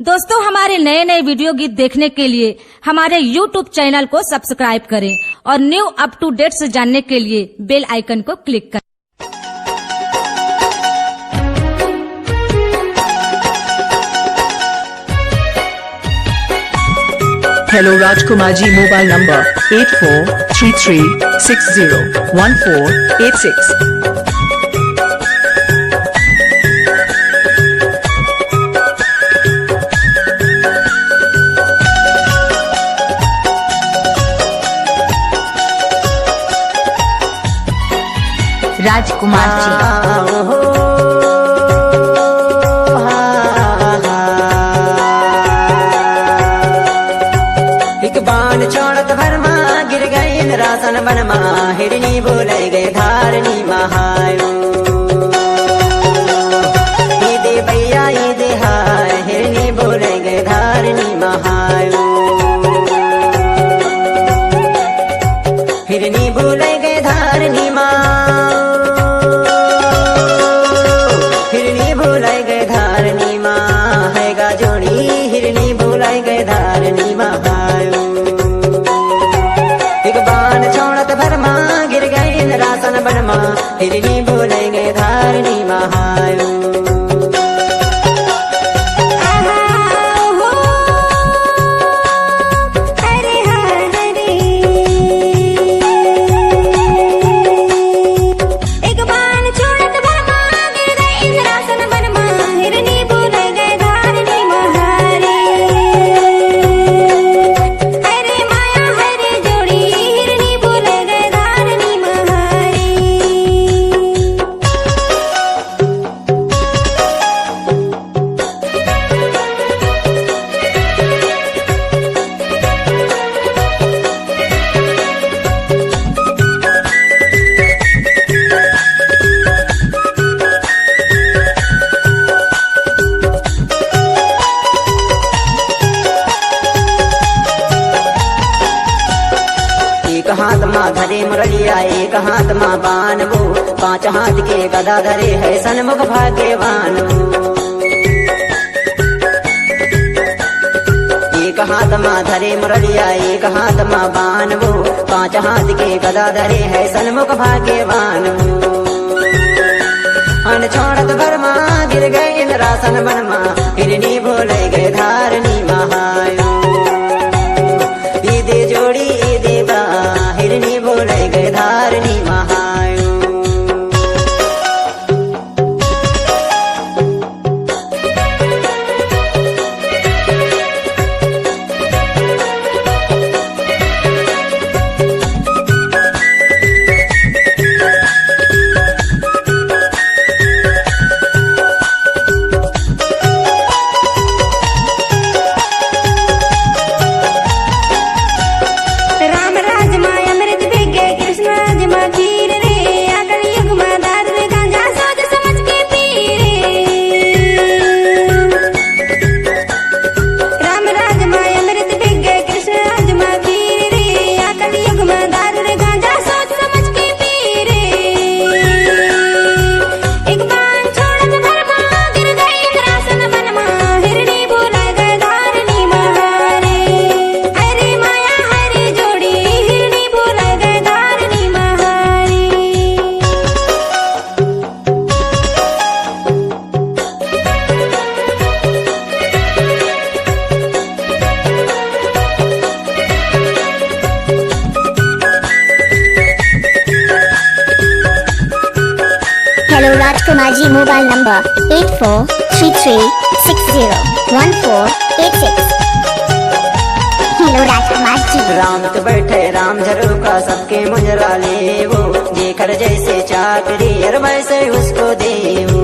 दोस्तों, हमारे नए नए वीडियो गीत देखने के लिए हमारे YouTube चैनल को सब्सक्राइब करें और न्यू अप टू डेट से जानने के लिए बेल आइकन को क्लिक करें। Hello Rajkumar ji, mobile number 8433601486. Rajkumar ji एक बाण छोड़त भरमा गिर गए रासन बनमा हिरनी बोले गए धारनी महायो ये दे भैया ये दे हाय हिरनी बोले गए धारनी महायो हिरनी बोले गए धारनी माँ हिरनी बोले गए धारनी माँ है गा जोड़ी हिरनी बोले गए धारनी महायो एक बाण छोड़त भरमा गिर गए रासन बनमा हिरनी बोले गए धारनी महायो एक हाथ माँ धरे मुरलिया एक हाथ माँ बान वो पांच हाथ के गदा धरे है सन्मुख भाग्यवान एक हाथ माँ धरे मुरलिया एक हाथ माँ बान वो पांच हाथ के गदा धरे है सन्मुख भाग्यवान अन छोड़त भरमा गिर गए रासन बनमा हिरनी बोले गए धारनी महायो ये दे जोड़ी ये दे बा हिरनी बोले गए Dharni महायो hello Rajkumar ji, mobile number 8433601486। Hello Rajkumar ji. Ram तो बैठे राम झरोका सबके मुजरा ले वो जेकर जैसे चाकरी और वैसे उसको दे वो